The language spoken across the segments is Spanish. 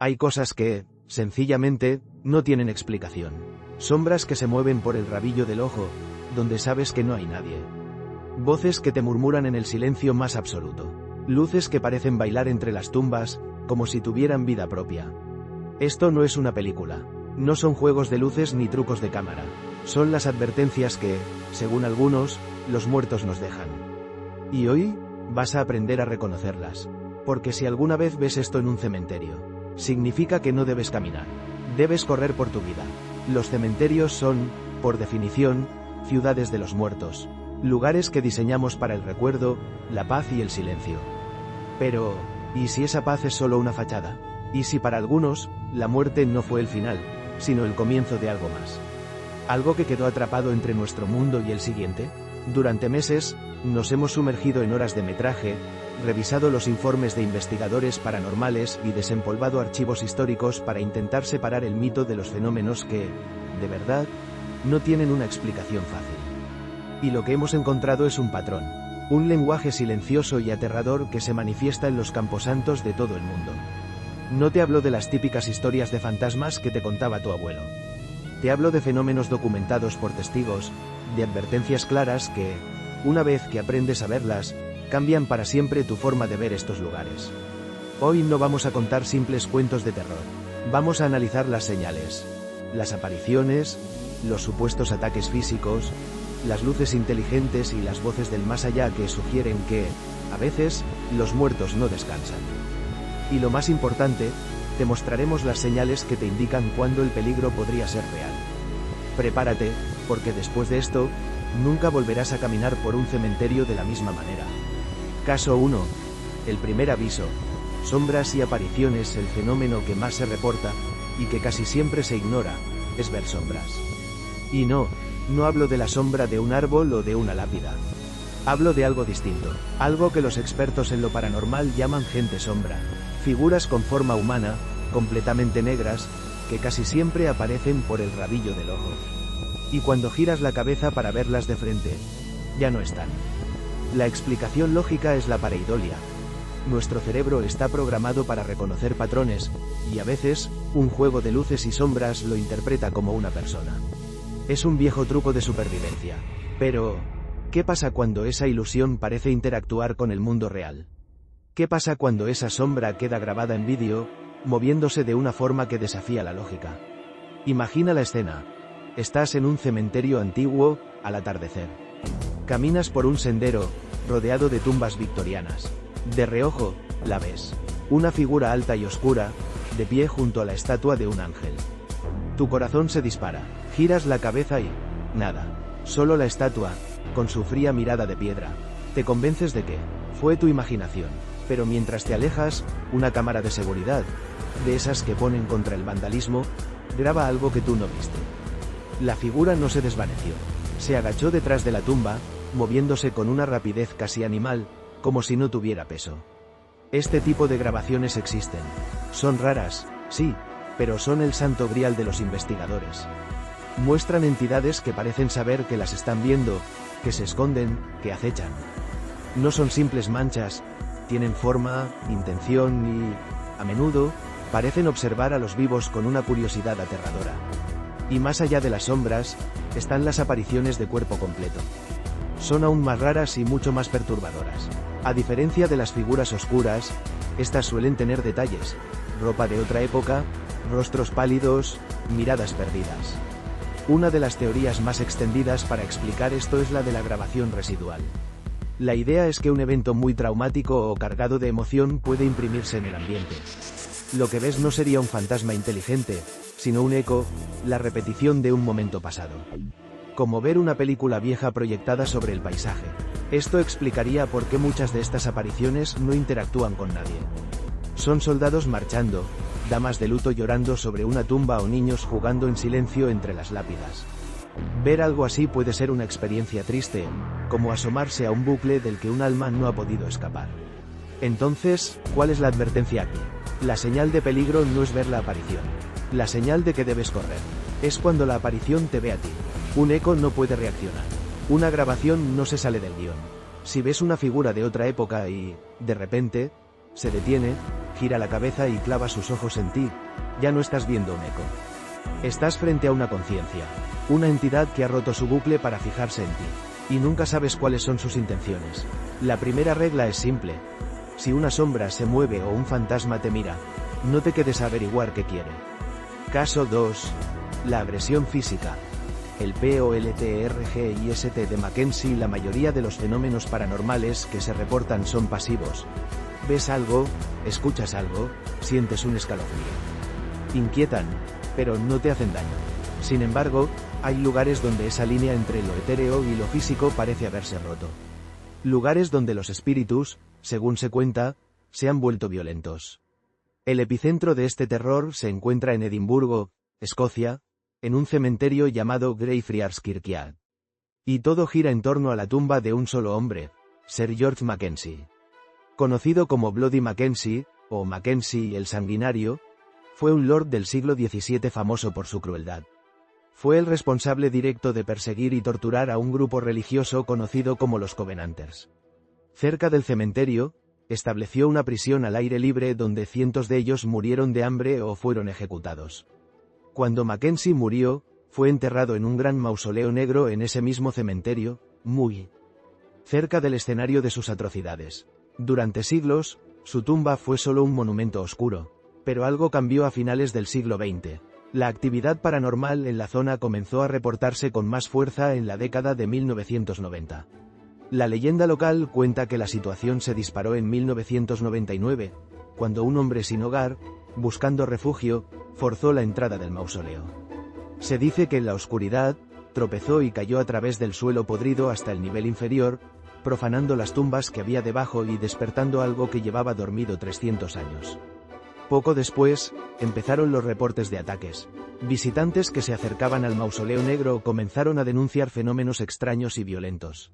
Hay cosas que, sencillamente, no tienen explicación. Sombras que se mueven por el rabillo del ojo, donde sabes que no hay nadie. Voces que te murmuran en el silencio más absoluto. Luces que parecen bailar entre las tumbas, como si tuvieran vida propia. Esto no es una película. No son juegos de luces ni trucos de cámara. Son las advertencias que, según algunos, los muertos nos dejan. Y hoy, vas a aprender a reconocerlas. Porque si alguna vez ves esto en un cementerio, significa que no debes caminar. Debes correr por tu vida. Los cementerios son, por definición, ciudades de los muertos. Lugares que diseñamos para el recuerdo, la paz y el silencio. Pero, ¿y si esa paz es solo una fachada? ¿Y si para algunos, la muerte no fue el final, sino el comienzo de algo más? ¿Algo que quedó atrapado entre nuestro mundo y el siguiente? Durante meses, nos hemos sumergido en horas de metraje, revisado los informes de investigadores paranormales y desempolvado archivos históricos para intentar separar el mito de los fenómenos que, de verdad, no tienen una explicación fácil. Y lo que hemos encontrado es un patrón, un lenguaje silencioso y aterrador que se manifiesta en los camposantos de todo el mundo. No te hablo de las típicas historias de fantasmas que te contaba tu abuelo. Te hablo de fenómenos documentados por testigos, de advertencias claras que, una vez que aprendes a verlas, cambian para siempre tu forma de ver estos lugares. Hoy no vamos a contar simples cuentos de terror. Vamos a analizar las señales, las apariciones, los supuestos ataques físicos, las luces inteligentes y las voces del más allá que sugieren que, a veces, los muertos no descansan. Y lo más importante, te mostraremos las señales que te indican cuándo el peligro podría ser real. Prepárate, porque después de esto, nunca volverás a caminar por un cementerio de la misma manera. Caso 1. El primer aviso. Sombras y apariciones. El fenómeno que más se reporta, y que casi siempre se ignora, es ver sombras. Y no hablo de la sombra de un árbol o de una lápida. Hablo de algo distinto, algo que los expertos en lo paranormal llaman gente sombra. Figuras con forma humana, completamente negras, que casi siempre aparecen por el rabillo del ojo. Y cuando giras la cabeza para verlas de frente, ya no están. La explicación lógica es la pareidolia. Nuestro cerebro está programado para reconocer patrones, y a veces, un juego de luces y sombras lo interpreta como una persona. Es un viejo truco de supervivencia. Pero, ¿qué pasa cuando esa ilusión parece interactuar con el mundo real? ¿Qué pasa cuando esa sombra queda grabada en vídeo, moviéndose de una forma que desafía la lógica? Imagina la escena. Estás en un cementerio antiguo, al atardecer. Caminas por un sendero, rodeado de tumbas victorianas. De reojo, la ves. Una figura alta y oscura, de pie junto a la estatua de un ángel. Tu corazón se dispara. Giras la cabeza y... nada. Solo la estatua, con su fría mirada de piedra. Te convences de que fue tu imaginación. Pero mientras te alejas, una cámara de seguridad, de esas que ponen contra el vandalismo, graba algo que tú no viste. La figura no se desvaneció. Se agachó detrás de la tumba, moviéndose con una rapidez casi animal, como si no tuviera peso. Este tipo de grabaciones existen. Son raras, sí, pero son el santo grial de los investigadores. Muestran entidades que parecen saber que las están viendo, que se esconden, que acechan. No son simples manchas, tienen forma, intención y, a menudo, parecen observar a los vivos con una curiosidad aterradora. Y más allá de las sombras, están las apariciones de cuerpo completo. Son aún más raras y mucho más perturbadoras. A diferencia de las figuras oscuras, estas suelen tener detalles, ropa de otra época, rostros pálidos, miradas perdidas. Una de las teorías más extendidas para explicar esto es la de la grabación residual. La idea es que un evento muy traumático o cargado de emoción puede imprimirse en el ambiente. Lo que ves no sería un fantasma inteligente, sino un eco, la repetición de un momento pasado. Como ver una película vieja proyectada sobre el paisaje. Esto explicaría por qué muchas de estas apariciones no interactúan con nadie. Son soldados marchando, damas de luto llorando sobre una tumba o niños jugando en silencio entre las lápidas. Ver algo así puede ser una experiencia triste, como asomarse a un bucle del que un alma no ha podido escapar. Entonces, ¿cuál es la advertencia aquí? La señal de peligro no es ver la aparición. La señal de que debes correr es cuando la aparición te ve a ti. Un eco no puede reaccionar. Una grabación no se sale del guión. Si ves una figura de otra época y, de repente, se detiene, gira la cabeza y clava sus ojos en ti. Ya no estás viendo un eco. Estás frente a una conciencia, una entidad que ha roto su bucle para fijarse en ti, y nunca sabes cuáles son sus intenciones. La primera regla es simple. Si una sombra se mueve o un fantasma te mira, no te quedes a averiguar qué quiere. Caso 2. La agresión física. El POLTRGIST de Mackenzie. La mayoría de los fenómenos paranormales que se reportan son pasivos. Ves algo, escuchas algo, sientes un escalofrío. Inquietan, pero no te hacen daño. Sin embargo, hay lugares donde esa línea entre lo etéreo y lo físico parece haberse roto. Lugares donde los espíritus, según se cuenta, se han vuelto violentos. El epicentro de este terror se encuentra en Edimburgo, Escocia, en un cementerio llamado Greyfriars Kirkyard. Y todo gira en torno a la tumba de un solo hombre, Sir George Mackenzie. Conocido como Bloody Mackenzie, o Mackenzie el Sanguinario, fue un lord del siglo XVII famoso por su crueldad. Fue el responsable directo de perseguir y torturar a un grupo religioso conocido como los Covenanters. Cerca del cementerio, estableció una prisión al aire libre donde cientos de ellos murieron de hambre o fueron ejecutados. Cuando Mackenzie murió, fue enterrado en un gran mausoleo negro en ese mismo cementerio, muy cerca del escenario de sus atrocidades. Durante siglos, su tumba fue solo un monumento oscuro, pero algo cambió a finales del siglo XX. La actividad paranormal en la zona comenzó a reportarse con más fuerza en la década de 1990. La leyenda local cuenta que la situación se disparó en 1999, cuando un hombre sin hogar, buscando refugio, forzó la entrada del mausoleo. Se dice que en la oscuridad, tropezó y cayó a través del suelo podrido hasta el nivel inferior, profanando las tumbas que había debajo y despertando algo que llevaba dormido 300 años. Poco después, empezaron los reportes de ataques. Visitantes que se acercaban al mausoleo negro comenzaron a denunciar fenómenos extraños y violentos.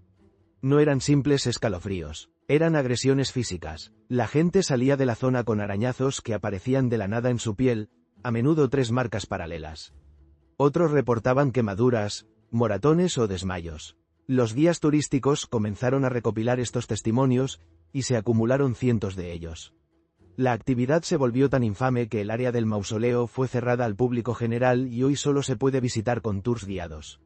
No eran simples escalofríos, eran agresiones físicas. La gente salía de la zona con arañazos que aparecían de la nada en su piel, a menudo 3 marcas paralelas. Otros reportaban quemaduras, moratones o desmayos. Los guías turísticos comenzaron a recopilar estos testimonios, y se acumularon cientos de ellos. La actividad se volvió tan infame que el área del mausoleo fue cerrada al público general y hoy solo se puede visitar con tours guiados.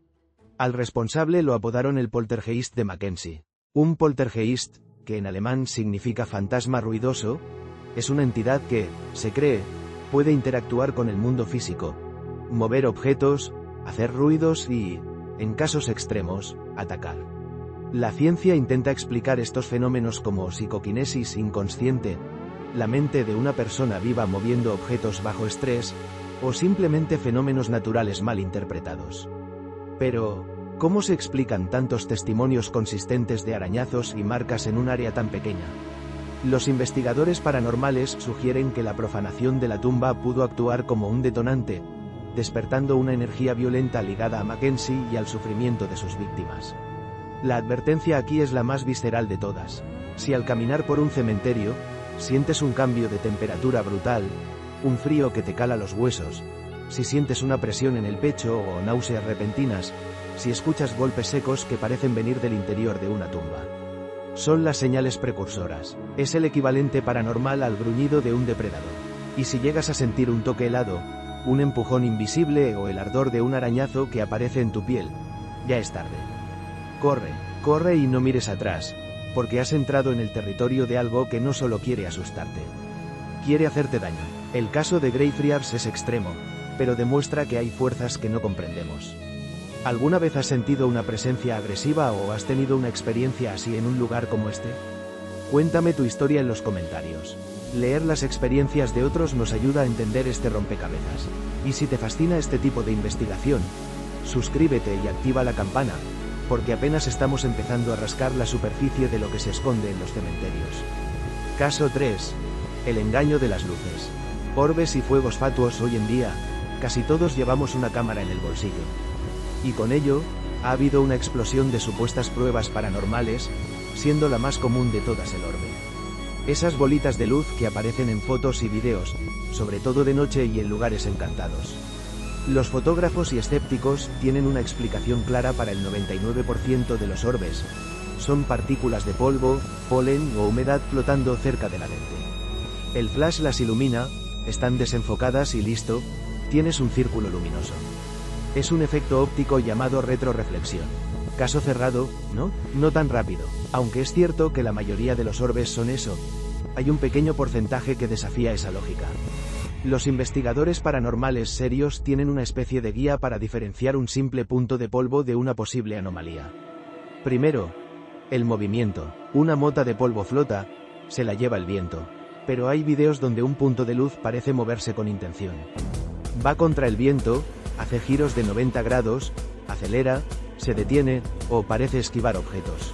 Al responsable lo apodaron el poltergeist de Mackenzie. Un poltergeist, que en alemán significa fantasma ruidoso, es una entidad que, se cree, puede interactuar con el mundo físico, mover objetos, hacer ruidos y, en casos extremos, atacar. La ciencia intenta explicar estos fenómenos como psicoquinesis inconsciente, la mente de una persona viva moviendo objetos bajo estrés, o simplemente fenómenos naturales mal interpretados. Pero, ¿cómo se explican tantos testimonios consistentes de arañazos y marcas en un área tan pequeña? Los investigadores paranormales sugieren que la profanación de la tumba pudo actuar como un detonante, despertando una energía violenta ligada a Mackenzie y al sufrimiento de sus víctimas. La advertencia aquí es la más visceral de todas. Si al caminar por un cementerio, sientes un cambio de temperatura brutal, un frío que te cala los huesos, si sientes una presión en el pecho o náuseas repentinas, si escuchas golpes secos que parecen venir del interior de una tumba. Son las señales precursoras. Es el equivalente paranormal al gruñido de un depredador. Y si llegas a sentir un toque helado, un empujón invisible o el ardor de un arañazo que aparece en tu piel, ya es tarde. Corre, corre y no mires atrás, porque has entrado en el territorio de algo que no solo quiere asustarte. Quiere hacerte daño. El caso de Greyfriars es extremo, pero demuestra que hay fuerzas que no comprendemos. ¿Alguna vez has sentido una presencia agresiva o has tenido una experiencia así en un lugar como este? Cuéntame tu historia en los comentarios. Leer las experiencias de otros nos ayuda a entender este rompecabezas. Y si te fascina este tipo de investigación, suscríbete y activa la campana, porque apenas estamos empezando a rascar la superficie de lo que se esconde en los cementerios. Caso 3. El engaño de las luces. Orbes y fuegos fatuos. Hoy en día, casi todos llevamos una cámara en el bolsillo. Y con ello, ha habido una explosión de supuestas pruebas paranormales, siendo la más común de todas el orbe. Esas bolitas de luz que aparecen en fotos y videos, sobre todo de noche y en lugares encantados. Los fotógrafos y escépticos tienen una explicación clara para el 99% de los orbes. Son partículas de polvo, polen o humedad flotando cerca de la lente. El flash las ilumina, están desenfocadas y listo, tienes un círculo luminoso. Es un efecto óptico llamado retroreflexión. Caso cerrado, ¿no? No tan rápido. Aunque es cierto que la mayoría de los orbes son eso, hay un pequeño porcentaje que desafía esa lógica. Los investigadores paranormales serios tienen una especie de guía para diferenciar un simple punto de polvo de una posible anomalía. Primero, el movimiento. Una mota de polvo flota, se la lleva el viento. Pero hay vídeos donde un punto de luz parece moverse con intención. Va contra el viento, hace giros de 90 grados, acelera, se detiene, o parece esquivar objetos.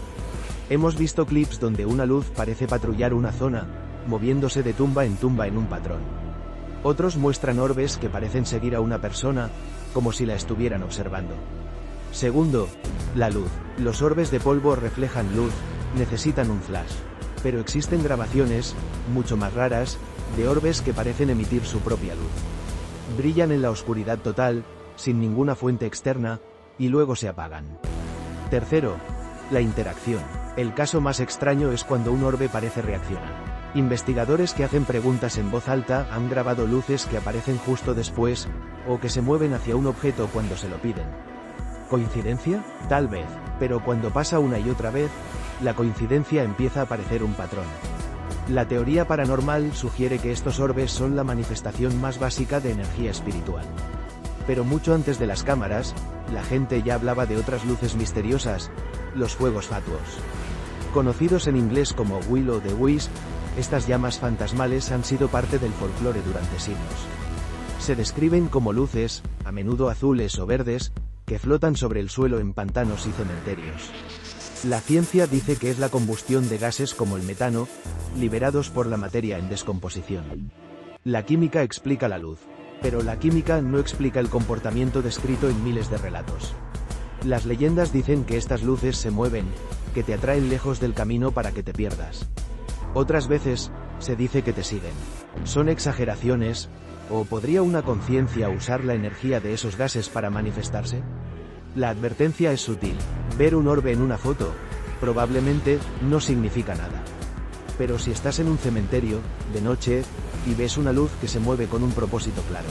Hemos visto clips donde una luz parece patrullar una zona, moviéndose de tumba en un patrón. Otros muestran orbes que parecen seguir a una persona, como si la estuvieran observando. Segundo, la luz. Los orbes de polvo reflejan luz, necesitan un flash. Pero existen grabaciones, mucho más raras, de orbes que parecen emitir su propia luz. Brillan en la oscuridad total, sin ninguna fuente externa, y luego se apagan. Tercero, la interacción. El caso más extraño es cuando un orbe parece reaccionar. Investigadores que hacen preguntas en voz alta han grabado luces que aparecen justo después, o que se mueven hacia un objeto cuando se lo piden. ¿Coincidencia? Tal vez, pero cuando pasa una y otra vez, la coincidencia empieza a parecer un patrón. La teoría paranormal sugiere que estos orbes son la manifestación más básica de energía espiritual. Pero mucho antes de las cámaras, la gente ya hablaba de otras luces misteriosas, los fuegos fatuos. Conocidos en inglés como Will o the Wisp, estas llamas fantasmales han sido parte del folclore durante siglos. Se describen como luces, a menudo azules o verdes, que flotan sobre el suelo en pantanos y cementerios. La ciencia dice que es la combustión de gases como el metano, liberados por la materia en descomposición. La química explica la luz. Pero la química no explica el comportamiento descrito en miles de relatos. Las leyendas dicen que estas luces se mueven, que te atraen lejos del camino para que te pierdas. Otras veces, se dice que te siguen. ¿Son exageraciones? ¿O podría una conciencia usar la energía de esos gases para manifestarse? La advertencia es sutil. Ver un orbe en una foto, probablemente, no significa nada. Pero si estás en un cementerio, de noche, y ves una luz que se mueve con un propósito claro.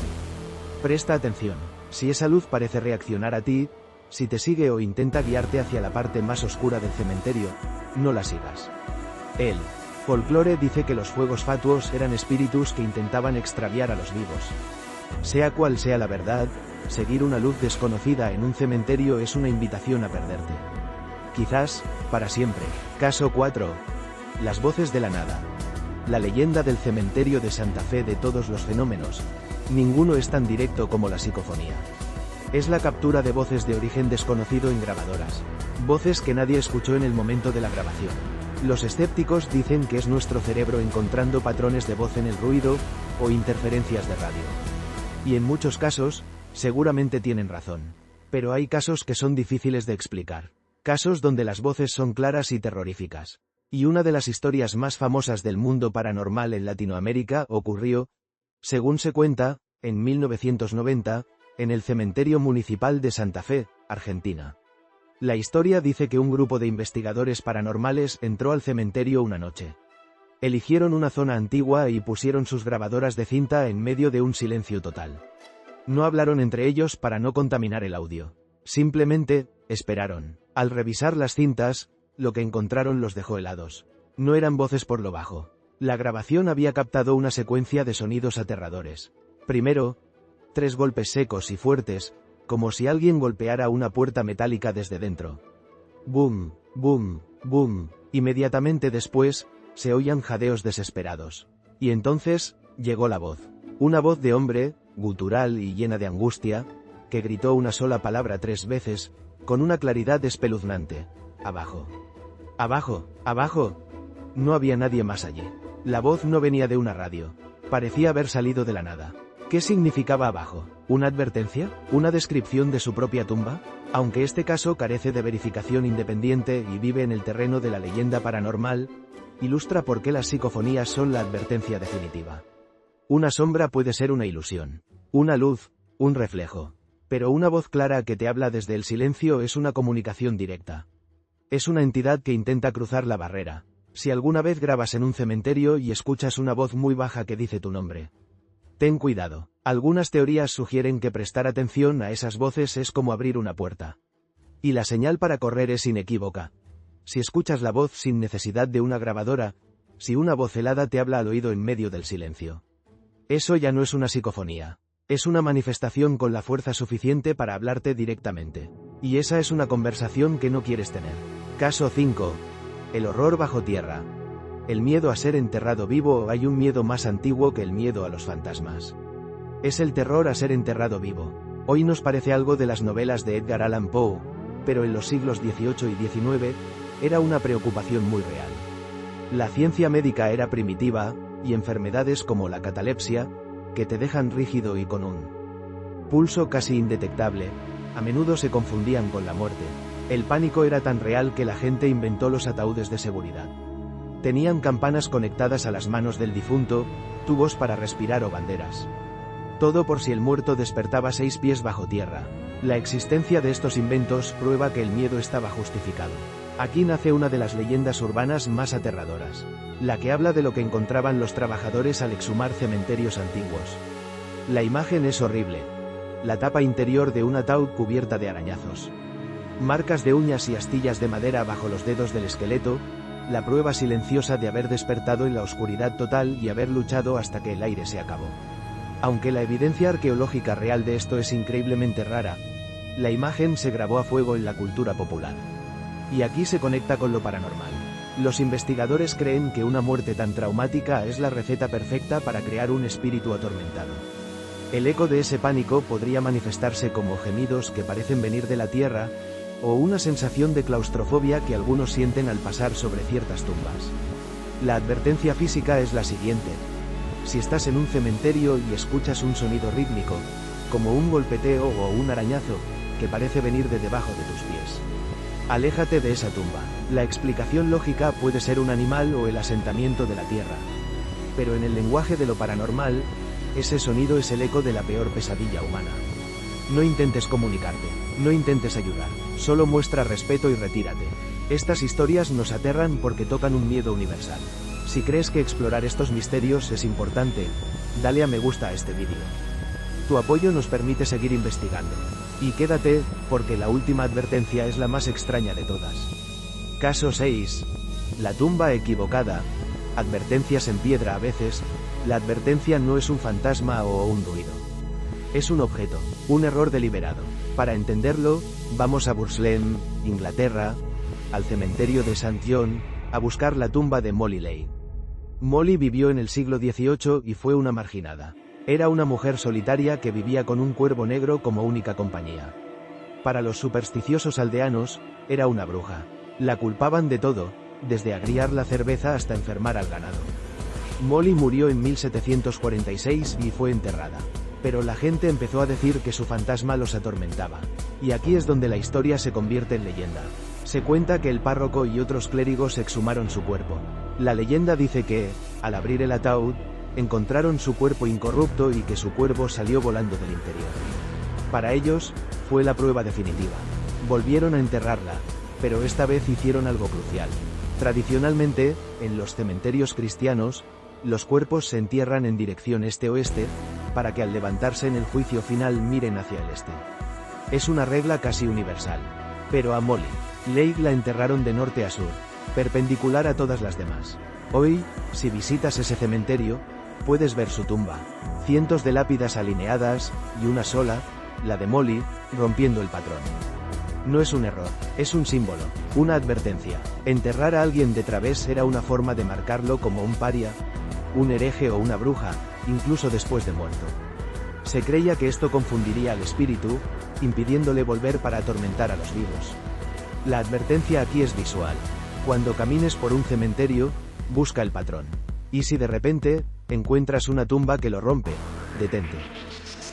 Presta atención. Si esa luz parece reaccionar a ti, si te sigue o intenta guiarte hacia la parte más oscura del cementerio, no la sigas. El folclore dice que los fuegos fatuos eran espíritus que intentaban extraviar a los vivos. Sea cual sea la verdad, seguir una luz desconocida en un cementerio es una invitación a perderte. Quizás, para siempre. Caso 4. Las voces de la nada. La leyenda del cementerio de Santa Fe. De todos los fenómenos, ninguno es tan directo como la psicofonía. Es la captura de voces de origen desconocido en grabadoras. Voces que nadie escuchó en el momento de la grabación. Los escépticos dicen que es nuestro cerebro encontrando patrones de voz en el ruido, o interferencias de radio. Y en muchos casos, seguramente tienen razón. Pero hay casos que son difíciles de explicar. Casos donde las voces son claras y terroríficas. Y una de las historias más famosas del mundo paranormal en Latinoamérica ocurrió, según se cuenta, en 1990, en el cementerio municipal de Santa Fe, Argentina. La historia dice que un grupo de investigadores paranormales entró al cementerio una noche. Eligieron una zona antigua y pusieron sus grabadoras de cinta en medio de un silencio total. No hablaron entre ellos para no contaminar el audio. Simplemente, esperaron. Al revisar las cintas, lo que encontraron los dejó helados. No eran voces por lo bajo. La grabación había captado una secuencia de sonidos aterradores. Primero, 3 golpes secos y fuertes, como si alguien golpeara una puerta metálica desde dentro. Boom, boom, boom. Inmediatamente después, se oían jadeos desesperados. Y entonces, llegó la voz. Una voz de hombre, gutural y llena de angustia, que gritó una sola palabra 3 veces, con una claridad espeluznante. Abajo. Abajo, abajo. No había nadie más allí. La voz no venía de una radio. Parecía haber salido de la nada. ¿Qué significaba abajo? ¿Una advertencia? ¿Una descripción de su propia tumba? Aunque este caso carece de verificación independiente y vive en el terreno de la leyenda paranormal, ilustra por qué las psicofonías son la advertencia definitiva. Una sombra puede ser una ilusión, una luz, un reflejo. Pero una voz clara que te habla desde el silencio es una comunicación directa. Es una entidad que intenta cruzar la barrera, Si alguna vez grabas en un cementerio y escuchas una voz muy baja que dice tu nombre, ten cuidado. Algunas teorías sugieren que prestar atención a esas voces es como abrir una puerta. Y la señal para correr es inequívoca. Si escuchas la voz sin necesidad de una grabadora, si una voz helada te habla al oído en medio del silencio, eso ya no es una psicofonía. Es una manifestación con la fuerza suficiente para hablarte directamente. Y esa es una conversación que no quieres tener. Caso 5. El horror bajo tierra. El miedo a ser enterrado vivo. ¿O hay un miedo más antiguo que el miedo a los fantasmas? Es el terror a ser enterrado vivo. Hoy nos parece algo de las novelas de Edgar Allan Poe, pero en los siglos XVIII y XIX era una preocupación muy real. La ciencia médica era primitiva, y enfermedades como la catalepsia, que te dejan rígido y con un pulso casi indetectable, a menudo se confundían con la muerte. El pánico era tan real que la gente inventó los ataúdes de seguridad. Tenían campanas conectadas a las manos del difunto, tubos para respirar o banderas. Todo por si el muerto despertaba 6 pies bajo tierra. La existencia de estos inventos prueba que el miedo estaba justificado. Aquí nace una de las leyendas urbanas más aterradoras, la que habla de lo que encontraban los trabajadores al exhumar cementerios antiguos. La imagen es horrible. La tapa interior de un ataúd cubierta de arañazos. Marcas de uñas y astillas de madera bajo los dedos del esqueleto, la prueba silenciosa de haber despertado en la oscuridad total y haber luchado hasta que el aire se acabó. Aunque la evidencia arqueológica real de esto es increíblemente rara, la imagen se grabó a fuego en la cultura popular. Y aquí se conecta con lo paranormal. Los investigadores creen que una muerte tan traumática es la receta perfecta para crear un espíritu atormentado. El eco de ese pánico podría manifestarse como gemidos que parecen venir de la tierra, o una sensación de claustrofobia que algunos sienten al pasar sobre ciertas tumbas. La advertencia física es la siguiente. Si estás en un cementerio y escuchas un sonido rítmico, como un golpeteo o un arañazo, que parece venir de debajo de tus pies, aléjate de esa tumba. La explicación lógica puede ser un animal o el asentamiento de la tierra. Pero en el lenguaje de lo paranormal, ese sonido es el eco de la peor pesadilla humana. No intentes comunicarte, no intentes ayudar, solo muestra respeto y retírate. Estas historias nos aterran porque tocan un miedo universal. Si crees que explorar estos misterios es importante, dale a me gusta a este vídeo. Tu apoyo nos permite seguir investigando. Y quédate, porque la última advertencia es la más extraña de todas. Caso 6. La tumba equivocada. Advertencias en piedra. A veces, la advertencia no es un fantasma o un ruido. Es un objeto, un error deliberado. Para entenderlo, vamos a Burslem, Inglaterra, al cementerio de St. John, a buscar la tumba de Molly Ley. Molly vivió en el siglo XVIII y fue una marginada. Era una mujer solitaria que vivía con un cuervo negro como única compañía. Para los supersticiosos aldeanos, era una bruja. La culpaban de todo, desde agriar la cerveza hasta enfermar al ganado. Molly murió en 1746 y fue enterrada. Pero la gente empezó a decir que su fantasma los atormentaba. Y aquí es donde la historia se convierte en leyenda. Se cuenta que el párroco y otros clérigos exhumaron su cuerpo. La leyenda dice que, al abrir el ataúd, encontraron su cuerpo incorrupto y que su cuervo salió volando del interior. Para ellos, fue la prueba definitiva. Volvieron a enterrarla, pero esta vez hicieron algo crucial. Tradicionalmente, en los cementerios cristianos, los cuerpos se entierran en dirección este-oeste, para que al levantarse en el juicio final miren hacia el este. Es una regla casi universal. Pero a Molly Ley la enterraron de norte a sur, perpendicular a todas las demás. Hoy, si visitas ese cementerio, puedes ver su tumba, cientos de lápidas alineadas, y una sola, la de Molly, rompiendo el patrón. No es un error, es un símbolo, una advertencia. Enterrar a alguien de través era una forma de marcarlo como un paria, un hereje o una bruja, incluso después de muerto. Se creía que esto confundiría al espíritu, impidiéndole volver para atormentar a los vivos. La advertencia aquí es visual. Cuando camines por un cementerio, busca el patrón. Y si de repente, encuentras una tumba que lo rompe, detente.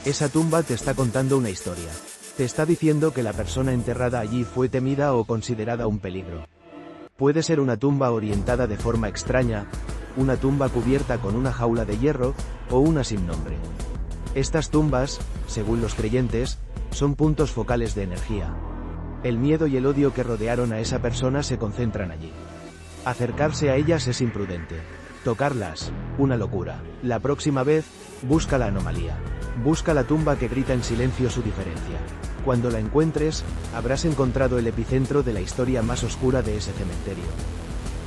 Esa tumba te está contando una historia. Te está diciendo que la persona enterrada allí fue temida o considerada un peligro. Puede ser una tumba orientada de forma extraña, una tumba cubierta con una jaula de hierro, o una sin nombre. Estas tumbas, según los creyentes, son puntos focales de energía. El miedo y el odio que rodearon a esa persona se concentran allí. Acercarse a ellas es imprudente. Tocarlas, una locura. La próxima vez, busca la anomalía. Busca la tumba que grita en silencio su diferencia. Cuando la encuentres, habrás encontrado el epicentro de la historia más oscura de ese cementerio.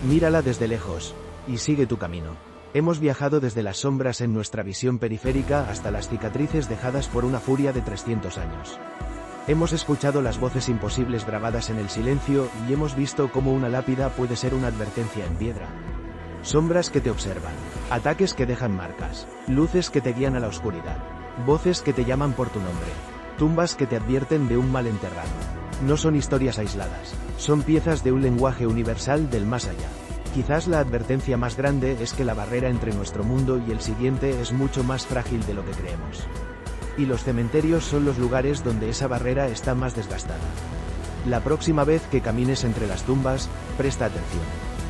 Mírala desde lejos, y sigue tu camino. Hemos viajado desde las sombras en nuestra visión periférica hasta las cicatrices dejadas por una furia de 300 años. Hemos escuchado las voces imposibles grabadas en el silencio y hemos visto cómo una lápida puede ser una advertencia en piedra. Sombras que te observan, ataques que dejan marcas, luces que te guían a la oscuridad, voces que te llaman por tu nombre, tumbas que te advierten de un mal enterrado. No son historias aisladas, son piezas de un lenguaje universal del más allá. Quizás la advertencia más grande es que la barrera entre nuestro mundo y el siguiente es mucho más frágil de lo que creemos. Y los cementerios son los lugares donde esa barrera está más desgastada. La próxima vez que camines entre las tumbas, presta atención.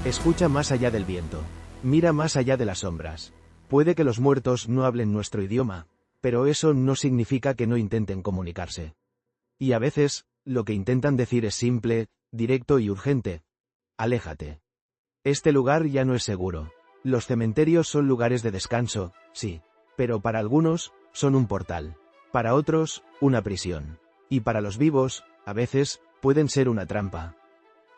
Escucha más allá del viento. Mira más allá de las sombras. Puede que los muertos no hablen nuestro idioma, pero eso no significa que no intenten comunicarse. Y a veces, lo que intentan decir es simple, directo y urgente. Aléjate. Este lugar ya no es seguro. Los cementerios son lugares de descanso, sí, pero para algunos, son un portal. Para otros, una prisión. Y para los vivos, a veces, pueden ser una trampa.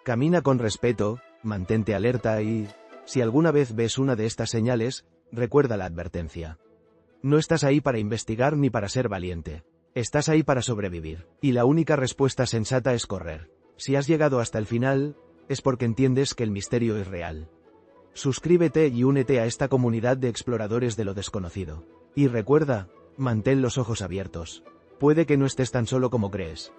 Camina con respeto, mantente alerta y, si alguna vez ves una de estas señales, recuerda la advertencia. No estás ahí para investigar ni para ser valiente. Estás ahí para sobrevivir. Y la única respuesta sensata es correr. Si has llegado hasta el final, es porque entiendes que el misterio es real. Suscríbete y únete a esta comunidad de exploradores de lo desconocido. Y recuerda, mantén los ojos abiertos. Puede que no estés tan solo como crees.